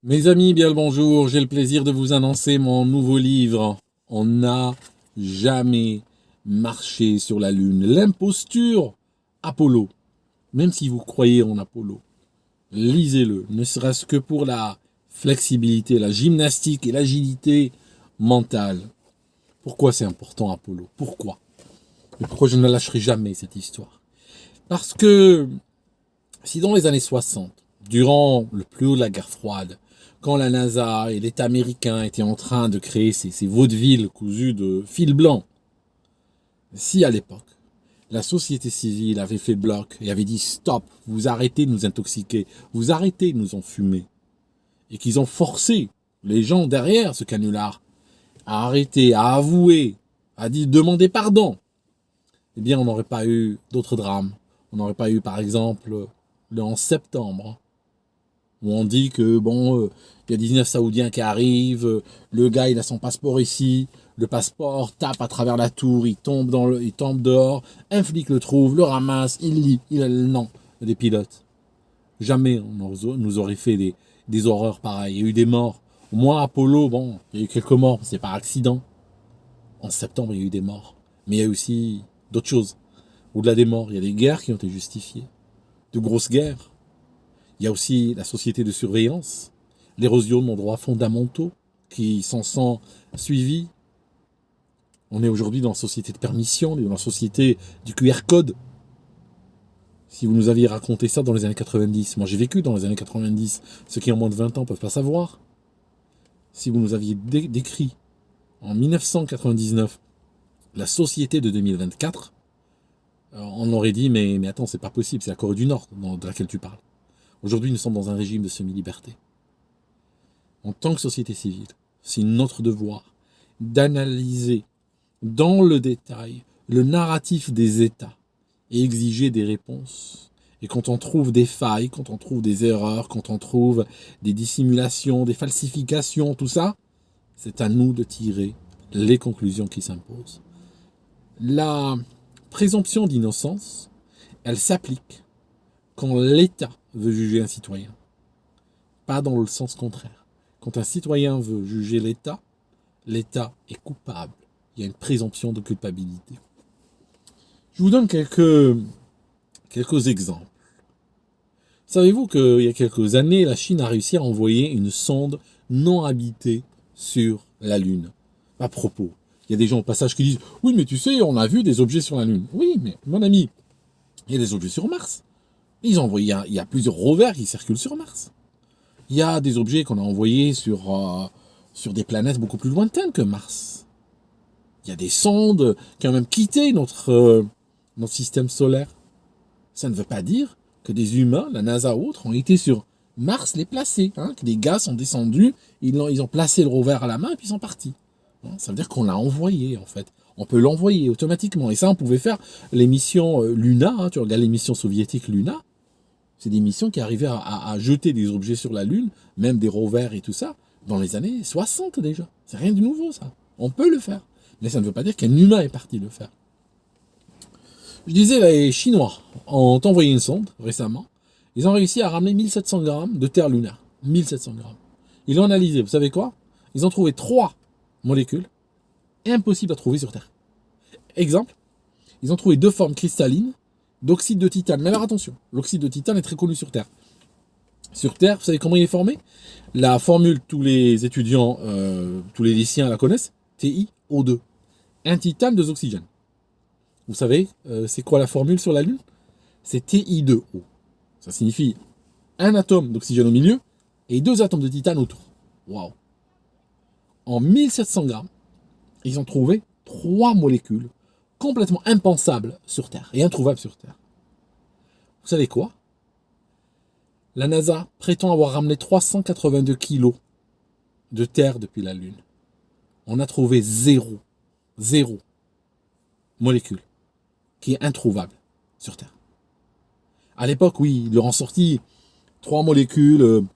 Mes amis, bien le bonjour, j'ai le plaisir de vous annoncer mon nouveau livre. On n'a jamais marché sur la Lune. L'imposture Apollo. Même si vous croyez en Apollo, lisez-le, ne serait-ce que pour la flexibilité, la gymnastique et l'agilité mentale. Pourquoi c'est important Apollo? Pourquoi? Et pourquoi je ne lâcherai jamais cette histoire? Parce que si dans les années 60, durant le plus haut de la guerre froide, quand la NASA et l'État américain étaient en train de créer ces vaudevilles cousues de fil blanc, si à l'époque, la société civile avait fait bloc et avait dit stop, vous arrêtez de nous intoxiquer, vous arrêtez de nous enfumer, et qu'ils ont forcé les gens derrière ce canular à arrêter, à avouer, à dire demander pardon, eh bien on n'aurait pas eu d'autres drames. On n'aurait pas eu par exemple le 11 septembre, où on dit que bon, il y a 19 Saoudiens qui arrivent, le gars il a son passeport ici, le passeport tape à travers la tour, il tombe dehors, un flic le trouve, le ramasse, il lit, il a le nom des pilotes. Jamais on nous aurait fait des horreurs pareilles. Il y a eu des morts. Au moins Apollo, bon, il y a eu quelques morts, c'est par accident. En septembre, il y a eu des morts. Mais il y a aussi d'autres choses. Au-delà des morts, il y a des guerres qui ont été justifiées. De grosses guerres. Il y a aussi la société de surveillance, l'érosion de nos droits fondamentaux qui s'en sont suivis. On est aujourd'hui dans la société de permission, on est dans la société du QR code. Si vous nous aviez raconté ça dans les années 90, moi j'ai vécu dans les années 90, ceux qui ont moins de 20 ans ne peuvent pas savoir. Si vous nous aviez décrit en 1999 la société de 2024, on aurait dit mais attends, c'est pas possible, c'est la Corée du Nord de laquelle tu parles. Aujourd'hui, nous sommes dans un régime de semi-liberté. En tant que société civile, c'est notre devoir d'analyser dans le détail le narratif des États et exiger des réponses. Et quand on trouve des failles, quand on trouve des erreurs, quand on trouve des dissimulations, des falsifications, tout ça, c'est à nous de tirer les conclusions qui s'imposent. La présomption d'innocence, elle s'applique quand l'État veut juger un citoyen, pas dans le sens contraire. Quand un citoyen veut juger l'État, l'État est coupable. Il y a une présomption de culpabilité. Je vous donne quelques exemples. Savez-vous qu'il y a quelques années, la Chine a réussi à envoyer une sonde non habitée sur la Lune? À propos, il y a des gens au passage qui disent « Oui, mais tu sais, on a vu des objets sur la Lune. » Oui, mais mon ami, il y a des objets sur Mars. Ils ont envoyé, il y a plusieurs rovers qui circulent sur Mars. Il y a des objets qu'on a envoyés sur des planètes beaucoup plus lointaines que Mars. Il y a des sondes qui ont même quitté notre système solaire. Ça ne veut pas dire que des humains, la NASA ou autres, ont été sur Mars les placer. Hein, que des gars sont descendus, ils ont placé le rover à la main et puis ils sont partis. Ça veut dire qu'on l'a envoyé en fait. On peut l'envoyer automatiquement. Et ça, on pouvait faire les missions Luna. Hein, tu regardes les missions soviétiques Luna. C'est des missions qui arrivaient à jeter des objets sur la Lune, même des rovers et tout ça, dans les années 60 déjà. C'est rien de nouveau ça. On peut le faire. Mais ça ne veut pas dire qu'un humain est parti le faire. Je disais, les Chinois ont envoyé une sonde récemment. Ils ont réussi à ramener 1700 grammes de terre lunaire. 1700 grammes. Ils l'ont analysé. Vous savez quoi? Ils ont trouvé 3 molécules impossibles à trouver sur Terre. Exemple, ils ont trouvé 2 formes cristallines d'oxyde de titane. Mais alors attention, l'oxyde de titane est très connu sur Terre. Sur Terre, vous savez comment il est formé? La formule, tous les étudiants, tous les lycéens la connaissent, TiO2. Un titane, 2 oxygènes. Vous savez, c'est quoi la formule sur la Lune? C'est Ti2O. Ça signifie un atome d'oxygène au milieu et 2 atomes de titane autour. Waouh! En 1700 grammes, ils ont trouvé 3 molécules complètement impensables sur Terre et introuvables sur Terre. Vous savez quoi? La NASA prétend avoir ramené 382 kilos de terre depuis la Lune. On a trouvé zéro molécule qui est introuvable sur Terre. À l'époque, oui, ils leur ont sorti 3 molécules,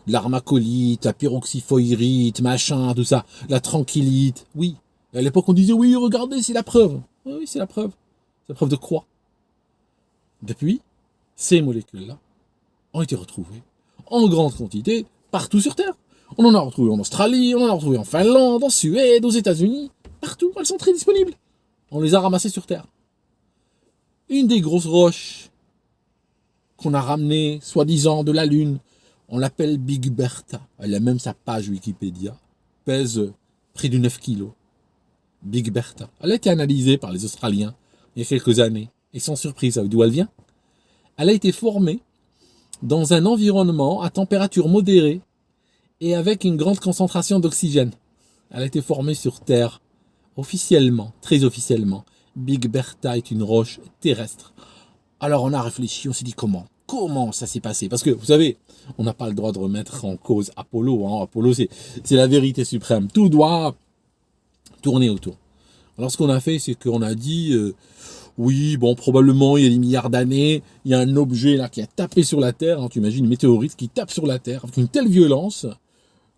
l'armacolite, la pyroxyphoïrite, machin, tout ça, la tranquillite, oui. Et à l'époque, on disait, oui, regardez, c'est la preuve. Oui, c'est la preuve. C'est la preuve de quoi? Depuis, ces molécules-là ont été retrouvées en grande quantité partout sur Terre. On en a retrouvé en Australie, on en a retrouvé en Finlande, en Suède, aux États-Unis. Partout, elles sont très disponibles. On les a ramassées sur Terre. Une des grosses roches qu'on a ramenées, soi-disant, de la Lune, on l'appelle Big Bertha. Elle a même sa page Wikipédia. Pèse près de 9 kilos. Big Bertha. Elle a été analysée par les Australiens il y a quelques années. Et sans surprise, d'où elle vient? Elle a été formée dans un environnement à température modérée et avec une grande concentration d'oxygène. Elle a été formée sur Terre. Officiellement, très officiellement, Big Bertha est une roche terrestre. Alors on a réfléchi, on s'est dit comment ça s'est passé? Parce que vous savez, on n'a pas le droit de remettre en cause Apollo. Hein. Apollo, c'est la vérité suprême. Tout doit tourner autour. Alors ce qu'on a fait, c'est qu'on a dit, oui, bon, probablement il y a des milliards d'années, il y a un objet là qui a tapé sur la Terre. Hein, tu imagines une météorite qui tape sur la Terre avec une telle violence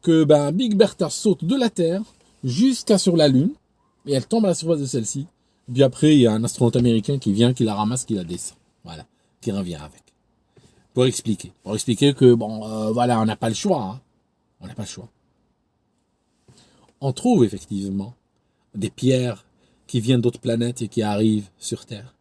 que Big Bertha saute de la Terre jusqu'à sur la Lune et elle tombe à la surface de celle-ci. Puis après, il y a un astronaute américain qui vient, qui la ramasse, qui la descend. Voilà, qui revient avec. Pour expliquer que, voilà, on n'a pas le choix. Hein. On n'a pas le choix. On trouve effectivement des pierres qui viennent d'autres planètes et qui arrivent sur Terre.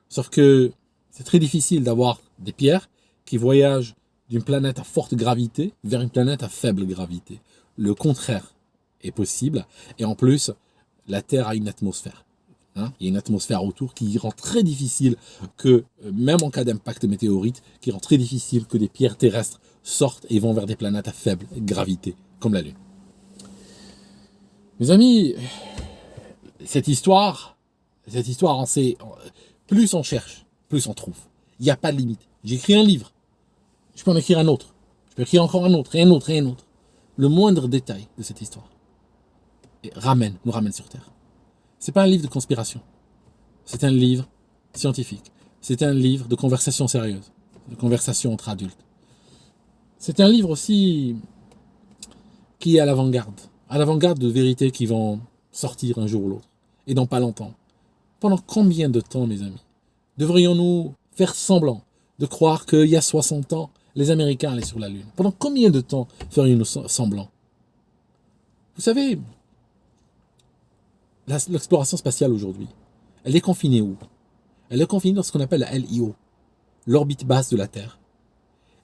Sauf que c'est très difficile d'avoir des pierres qui voyagent d'une planète à forte gravité vers une planète à faible gravité. Le contraire est possible. Et en plus, la Terre a une atmosphère. Hein, il y a une atmosphère autour qui rend très difficile que, même en cas d'impact météorite, qui rend très difficile que des pierres terrestres sortent et vont vers des planètes à faible gravité, comme la Lune. Mes amis, cette histoire, on sait, plus on cherche, plus on trouve. Il n'y a pas de limite. J'écris un livre, je peux en écrire un autre, je peux écrire encore un autre, et un autre, et un autre. Le moindre détail de cette histoire nous ramène sur Terre. C'est pas un livre de conspiration. C'est un livre scientifique. C'est un livre de conversation sérieuse, de conversation entre adultes. C'est un livre aussi qui est à l'avant-garde de vérités qui vont sortir un jour ou l'autre, et dans pas longtemps. Pendant combien de temps, mes amis, devrions-nous faire semblant de croire qu'il y a 60 ans, les Américains allaient sur la Lune? Pendant combien de temps ferions-nous semblant? Vous savez, l'exploration spatiale aujourd'hui, elle est confinée où? Elle est confinée dans ce qu'on appelle la LIO, l'orbite basse de la Terre.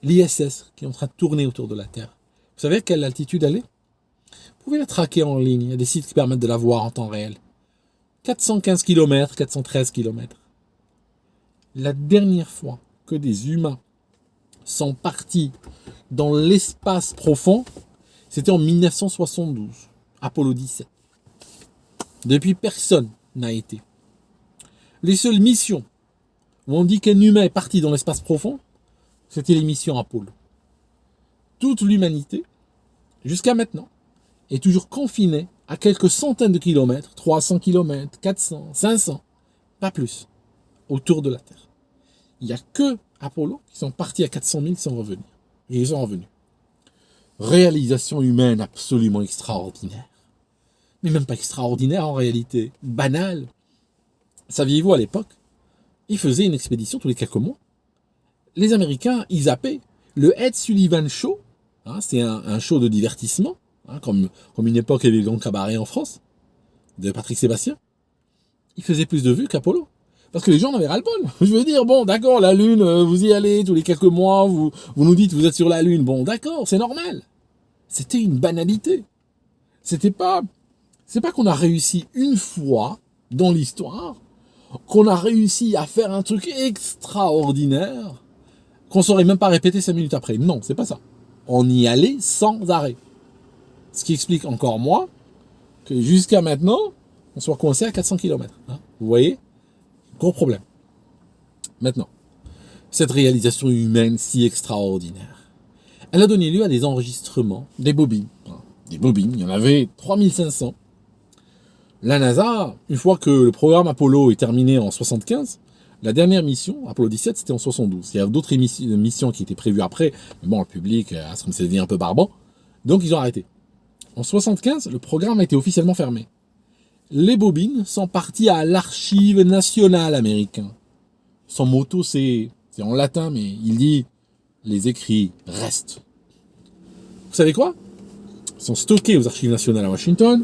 L'ISS qui est en train de tourner autour de la Terre. Vous savez à quelle altitude elle est? Vous pouvez la traquer en ligne, il y a des sites qui permettent de la voir en temps réel. 415 km, 413 km. La dernière fois que des humains sont partis dans l'espace profond, c'était en 1972, Apollo 17. Depuis, personne n'a été. Les seules missions où on dit qu'un humain est parti dans l'espace profond, c'était les missions Apollo. Toute l'humanité, jusqu'à maintenant, est toujours confinée à quelques centaines de kilomètres, 300 kilomètres, 400, 500, pas plus, autour de la Terre. Il n'y a que Apollo qui sont partis à 400 000 sans revenir. Et ils sont revenus. Réalisation humaine absolument extraordinaire. Mais même pas extraordinaire en réalité, banal. Saviez-vous à l'époque, ils faisaient une expédition tous les quelques mois. Les Américains, ils zappaient le Ed Sullivan Show, hein, c'est un show de divertissement, hein, comme une époque il y avait le Grand Cabaret en France, de Patrick Sébastien. Ils faisaient plus de vues qu'Apollo. Parce que les gens en avaient ras-le-bol. Je veux dire, bon, d'accord, la Lune, vous y allez tous les quelques mois, vous nous dites que vous êtes sur la Lune. Bon, d'accord, c'est normal. C'était une banalité. C'est pas qu'on a réussi une fois dans l'histoire, qu'on a réussi à faire un truc extraordinaire, qu'on saurait même pas répéter 5 minutes après. Non, c'est pas ça. On y allait sans arrêt. Ce qui explique encore moins que jusqu'à maintenant, on soit coincé à 400 km. Hein, vous voyez? Gros problème. Maintenant, cette réalisation humaine si extraordinaire, elle a donné lieu à des enregistrements, des bobines. Des bobines, il y en avait 3500. La NASA, une fois que le programme Apollo est terminé en 75, la dernière mission, Apollo 17, c'était en 72. Il y a d'autres missions qui étaient prévues après, mais bon, le public, ça devient un peu barbant, donc ils ont arrêté. En 75, le programme a été officiellement fermé. Les bobines sont parties à l'archive nationale américaine. Son motto, c'est en latin, mais il dit « Les écrits restent ». Vous savez quoi? Ils sont stockés aux archives nationales à Washington.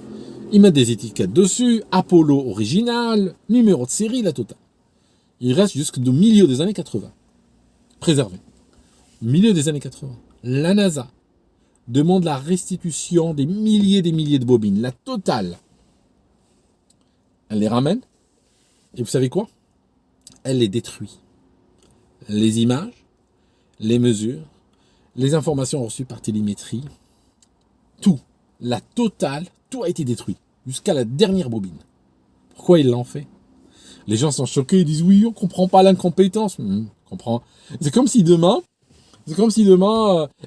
Ils mettent des étiquettes dessus. Apollo original, numéro de série, la totale. Il reste jusqu'au milieu des années 80. Préservé. Au milieu des années 80. La NASA demande la restitution des milliers de bobines. La totale. Elle les ramène. Et vous savez quoi? Elle les détruit. Les images, les mesures, les informations reçues par télémétrie, tout, la totale, tout a été détruit, jusqu'à la dernière bobine. Pourquoi ils l'ont fait? Les gens sont choqués, ils disent oui, on comprend pas l'incompétence. Comprend. C'est comme si demain,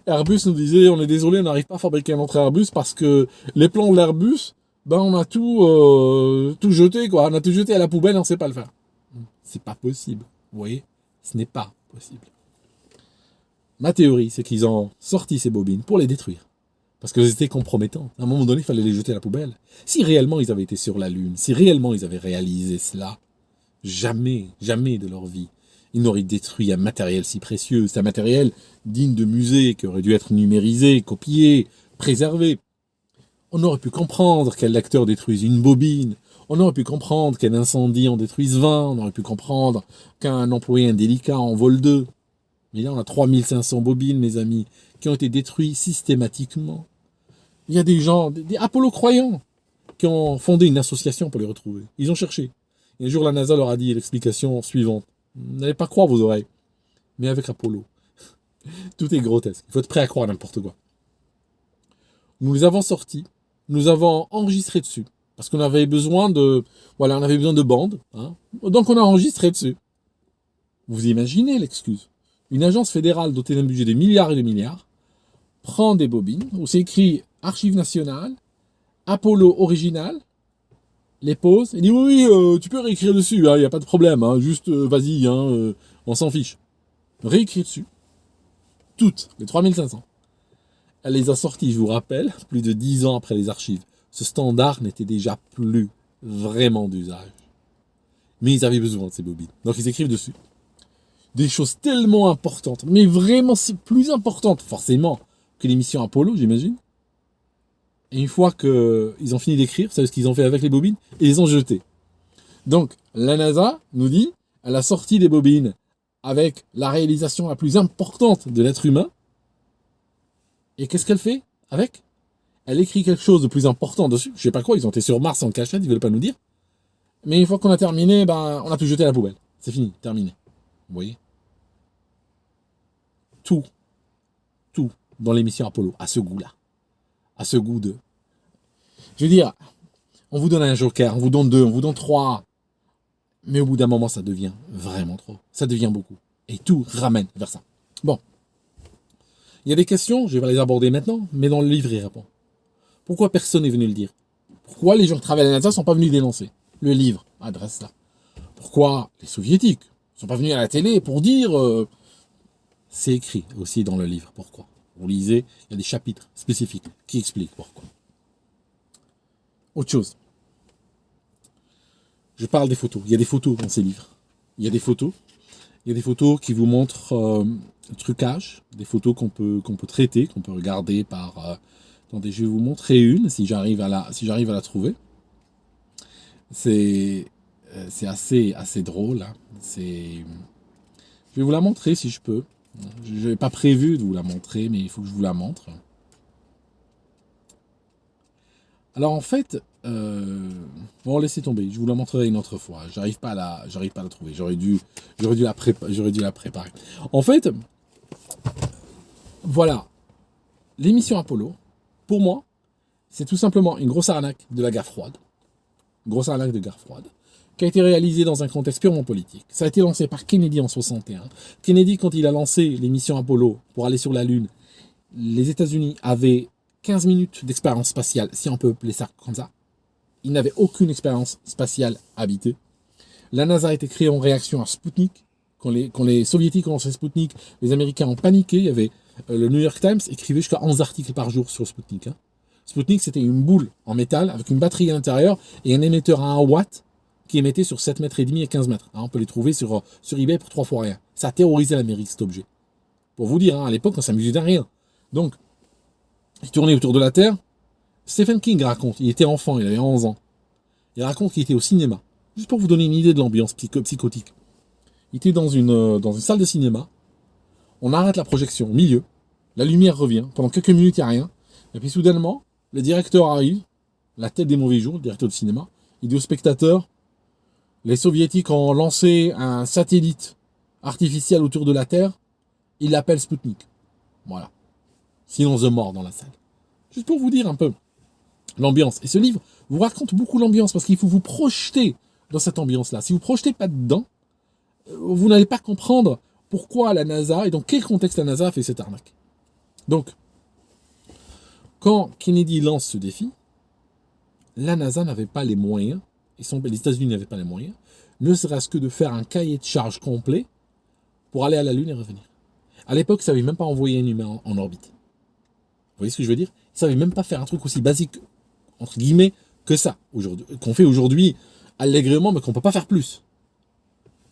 Airbus nous disait on est désolé, on n'arrive pas à fabriquer un autre Airbus parce que les plans de l'Airbus, ben on a tout jeté, quoi. On a tout jeté à la poubelle, on sait pas le faire. C'est pas possible, vous voyez? Ce n'est pas possible. Ma théorie, c'est qu'ils ont sorti ces bobines pour les détruire. Parce que c'était compromettant. À un moment donné, il fallait les jeter à la poubelle. Si réellement ils avaient été sur la Lune, si réellement ils avaient réalisé cela, jamais de leur vie, ils n'auraient détruit un matériel si précieux. C'est un matériel digne de musée, qui aurait dû être numérisé, copié, préservé. On aurait pu comprendre qu'un lecteur détruise une bobine. On aurait pu comprendre qu'un incendie en détruise 20. On aurait pu comprendre qu'un employé indélicat en vole 2. Mais là, on a 3500 bobines, mes amis, qui ont été détruites systématiquement. Il y a des gens, des Apollo croyants, qui ont fondé une association pour les retrouver. Ils ont cherché. Et un jour, la NASA leur a dit l'explication suivante. Vous n'allez pas croire vos oreilles. Mais avec Apollo, tout est grotesque. Il faut être prêt à croire n'importe quoi. Nous les avons sortis. Nous avons enregistré dessus. Parce qu'on avait besoin de bandes. Hein. Donc, on a enregistré dessus. Vous imaginez l'excuse? Une agence fédérale dotée d'un budget de milliards et de milliards prend des bobines où c'est écrit Archives nationales, Apollo original, les pose et dit oui, tu peux réécrire dessus, il n'y a pas de problème, hein, juste vas-y, on s'en fiche. Réécrit dessus. Toutes, les 3500. Elle les a sorties, je vous rappelle, plus de 10 ans après les archives. Ce standard n'était déjà plus vraiment d'usage. Mais ils avaient besoin de ces bobines. Donc ils écrivent dessus. Des choses tellement importantes, mais vraiment c'est plus importante forcément que l'émission Apollo, j'imagine. Et une fois qu'ils ont fini d'écrire, vous savez ce qu'ils ont fait avec les bobines? Et ils les ont jetées. Donc la NASA nous dit, elle a sorti des bobines avec la réalisation la plus importante de l'être humain. Et qu'est-ce qu'elle fait avec? Elle écrit quelque chose de plus important dessus. Je sais pas quoi, ils ont été sur Mars en cachette, ils veulent pas nous dire. Mais une fois qu'on a terminé, on a tout jeté à la poubelle. C'est fini, terminé. Vous voyez? Tout dans l'émission Apollo, à ce goût-là. À ce goût de... Je veux dire, on vous donne un joker, on vous donne 2, on vous donne 3. Mais au bout d'un moment, ça devient vraiment trop. Ça devient beaucoup. Et tout ramène vers ça. Bon. Il y a des questions, je vais les aborder maintenant, mais dans le livre, il répond. Pourquoi personne n'est venu le dire? Pourquoi les gens qui travaillent à la NASA ne sont pas venus dénoncer? Le livre adresse ça. Pourquoi les soviétiques ne sont pas venus à la télé pour dire... C'est écrit aussi dans le livre. Pourquoi? Vous lisez, il y a des chapitres spécifiques qui expliquent pourquoi. Autre chose. Je parle des photos. Il y a des photos dans ces livres. Il y a des photos qui vous montrent le trucage, des photos qu'on peut traiter, qu'on peut regarder par... Attendez, je vais vous montrer une, si j'arrive à la trouver. C'est assez drôle. Hein. Je vais vous la montrer si je peux. Je n'avais pas prévu de vous la montrer, mais il faut que je vous la montre. Alors en fait, bon, laissez tomber, je vous la montrerai une autre fois. J'arrive pas à la trouver. J'aurais dû la préparer. En fait, voilà, l'émission Apollo, pour moi, c'est tout simplement une grosse arnaque de la guerre froide. Grosse arnaque de guerre froide, qui a été réalisée dans un contexte purement politique. Ça a été lancé par Kennedy en 61. Kennedy, quand il a lancé l'émission Apollo pour aller sur la Lune, les États-Unis avaient 15 minutes d'expérience spatiale, si on peut appeler ça comme ça. Ils n'avaient aucune expérience spatiale habitée. La NASA a été créée en réaction à Sputnik. Quand les Soviétiques ont lancé Sputnik, les Américains ont paniqué. Il y avait le New York Times écrivait jusqu'à 11 articles par jour sur Sputnik. Hein. Sputnik, c'était une boule en métal avec une batterie à l'intérieur et un émetteur à 1 watt qui émettait sur 7 mètres et demi et 15 mètres. Hein, on peut les trouver sur eBay pour 3 fois rien. Ça a terrorisé l'Amérique, cet objet. Pour vous dire, hein, à l'époque, on s'amusait de rien. Donc, qui tournait autour de la Terre. Stephen King raconte, il était enfant, il avait 11 ans. Il raconte qu'il était au cinéma. Juste pour vous donner une idée de l'ambiance psychotique. Il était dans une salle de cinéma. On arrête la projection au milieu. La lumière revient. Pendant quelques minutes, il n'y a rien. Et puis soudainement, le directeur arrive. La tête des mauvais jours, le directeur de cinéma. Il dit aux spectateurs, les soviétiques ont lancé un satellite artificiel autour de la Terre. Il l'appelle Sputnik. Voilà. Sinon, The Mort dans la salle. Juste pour vous dire un peu l'ambiance. Et ce livre vous raconte beaucoup l'ambiance parce qu'il faut vous projeter dans cette ambiance-là. Si vous ne projetez pas dedans, vous n'allez pas comprendre pourquoi la NASA et dans quel contexte la NASA a fait cette arnaque. Donc, quand Kennedy lance ce défi, la NASA n'avait pas les moyens, les États-Unis n'avaient pas les moyens, ne serait-ce que de faire un cahier de charge complet pour aller à la Lune et revenir. À l'époque, ils ne savaient même pas envoyer un humain en orbite. Vous voyez ce que je veux dire? Ils ne savaient même pas faire un truc aussi basique, entre guillemets, que ça, qu'on fait aujourd'hui allègrement, mais qu'on ne peut pas faire plus.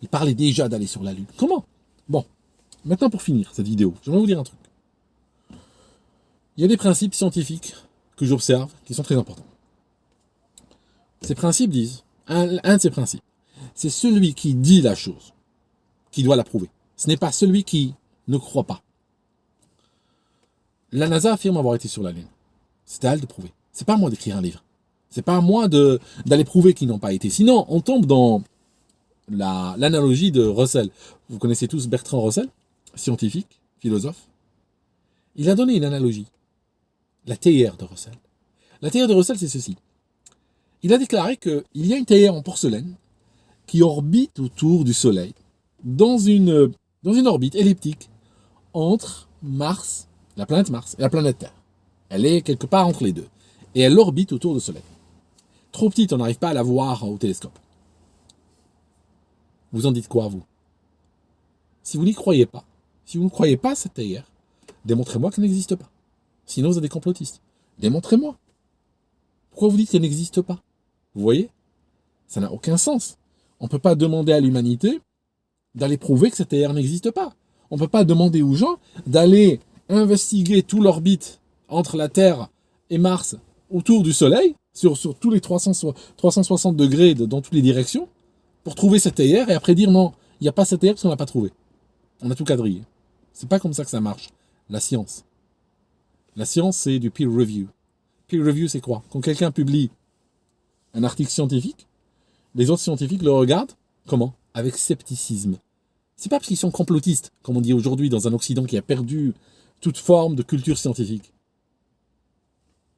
Ils parlaient déjà d'aller sur la Lune. Comment? Bon, maintenant pour finir cette vidéo, j'aimerais vous dire un truc. Il y a des principes scientifiques que j'observe qui sont très importants. Ces principes disent, un de ces principes, c'est celui qui dit la chose, qui doit la prouver. Ce n'est pas celui qui ne croit pas. La NASA affirme avoir été sur la Lune. C'est à elle de prouver. C'est pas à moi d'écrire un livre. C'est pas à moi d'aller prouver qu'ils n'ont pas été. Sinon, on tombe dans l'analogie de Russell. Vous connaissez tous Bertrand Russell, scientifique, philosophe. Il a donné une analogie. La théière de Russell. La théière de Russell, c'est ceci. Il a déclaré qu'il y a une théière en porcelaine qui orbite autour du Soleil dans une orbite elliptique entre Mars, la planète Mars et la planète Terre. Elle est quelque part entre les deux. Et elle orbite autour du Soleil. Trop petite, on n'arrive pas à la voir au télescope. Vous en dites quoi, vous? Si vous n'y croyez pas, si vous ne croyez pas à cette théière, démontrez-moi qu'elle n'existe pas. Sinon, vous êtes des complotistes. Démontrez-moi. Pourquoi vous dites qu'elle n'existe pas? Vous voyez? Ça n'a aucun sens. On ne peut pas demander à l'humanité d'aller prouver que cette théière n'existe pas. On ne peut pas demander aux gens d'aller investiguer tout l'orbite entre la Terre et Mars autour du Soleil, sur tous les 360 degrés dans toutes les directions, pour trouver cette théière et après dire non, il n'y a pas cette théière parce qu'on ne l'a pas trouvée. On a tout quadrillé. C'est pas comme ça que ça marche, la science. La science, c'est du peer review. Peer review, c'est quoi? Quand quelqu'un publie un article scientifique, les autres scientifiques le regardent, comment? Avec scepticisme. C'est pas parce qu'ils sont complotistes, comme on dit aujourd'hui dans un Occident qui a perdu toute forme de culture scientifique.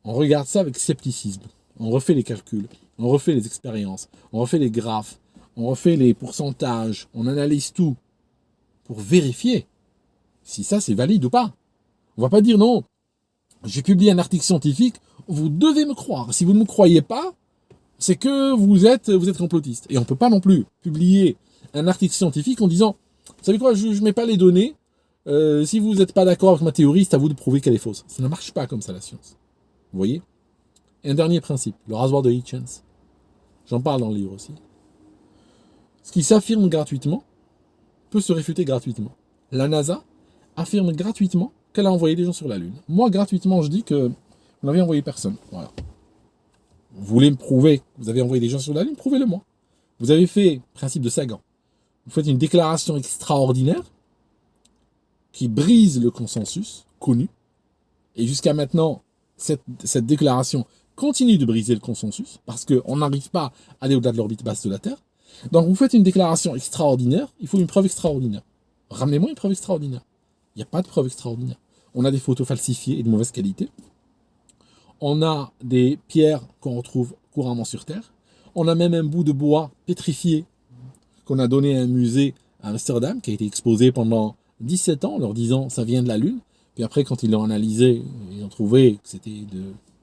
On regarde ça avec scepticisme. On refait les calculs, on refait les expériences, on refait les graphes, on refait les pourcentages, on analyse tout pour vérifier si ça c'est valide ou pas. On va pas dire non, j'ai publié un article scientifique, vous devez me croire. Si vous ne me croyez pas, c'est que vous êtes complotiste. Et on ne peut pas non plus publier un article scientifique en disant, vous savez quoi, je ne mets pas les données, si vous n'êtes pas d'accord avec ma théorie, c'est à vous de prouver qu'elle est fausse. Ça ne marche pas comme ça, la science. Vous voyez? Et un dernier principe, le rasoir de Hitchens. J'en parle dans le livre aussi. Ce qui s'affirme gratuitement peut se réfuter gratuitement. La NASA affirme gratuitement qu'elle a envoyé des gens sur la Lune. Moi, gratuitement, je dis que vous n'avez envoyé personne. Voilà. Vous voulez me prouver que vous avez envoyé des gens sur la Lune? Prouvez-le moi. Vous avez fait principe de Sagan. Vous faites une déclaration extraordinaire qui brise le consensus connu. Et jusqu'à maintenant, cette déclaration continue de briser le consensus parce qu'on n'arrive pas à aller au-delà de l'orbite basse de la Terre. Donc vous faites une déclaration extraordinaire, il faut une preuve extraordinaire. Ramenez-moi une preuve extraordinaire. Il n'y a pas de preuve extraordinaire. On a des photos falsifiées et de mauvaise qualité. On a des pierres qu'on retrouve couramment sur Terre. On a même un bout de bois pétrifié qu'on a donné à un musée à Amsterdam, qui a été exposé pendant 17 ans, en leur disant ça vient de la Lune. Puis après, quand ils l'ont analysé, ils ont trouvé que c'était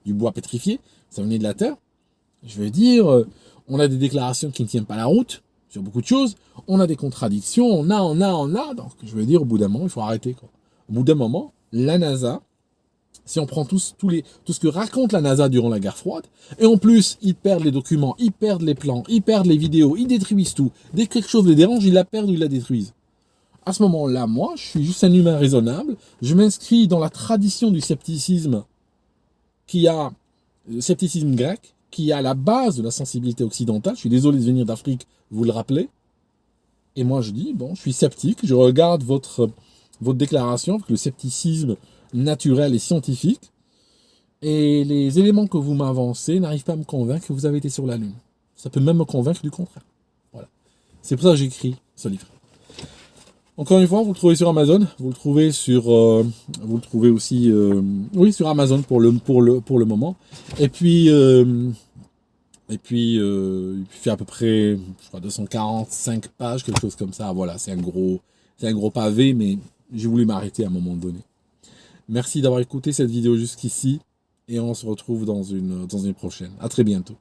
du bois pétrifié, ça venait de la Terre. Je veux dire, on a des déclarations qui ne tiennent pas la route sur beaucoup de choses. On a des contradictions, on a. Donc, je veux dire, au bout d'un moment, il faut arrêter, quoi. Au bout d'un moment, la NASA, si on prend tout ce que raconte la NASA durant la guerre froide, et en plus, ils perdent les documents, ils perdent les plans, ils perdent les vidéos, ils détruisent tout. Dès que quelque chose les dérange, ils la perdent ou ils la détruisent. À ce moment-là, moi, je suis juste un humain raisonnable, je m'inscris dans la tradition du scepticisme qui a le scepticisme grec, qui a la base de la sensibilité occidentale. Je suis désolé de venir d'Afrique, vous le rappelez. Et moi, je dis, bon, je suis sceptique, je regarde votre déclaration, avec le scepticisme naturel et scientifique, et les éléments que vous m'avancez n'arrivent pas à me convaincre que vous avez été sur la Lune. Ça peut même me convaincre du contraire. Voilà. C'est pour ça que j'écris ce livre. Encore une fois, vous le trouvez sur Amazon, vous le trouvez aussi, oui, sur Amazon pour le moment. Et puis, il fait à peu près, je crois, 245 pages, quelque chose comme ça. Voilà, c'est un gros pavé, mais j'ai voulu m'arrêter à un moment donné. Merci d'avoir écouté cette vidéo jusqu'ici, et on se retrouve dans une prochaine. À très bientôt.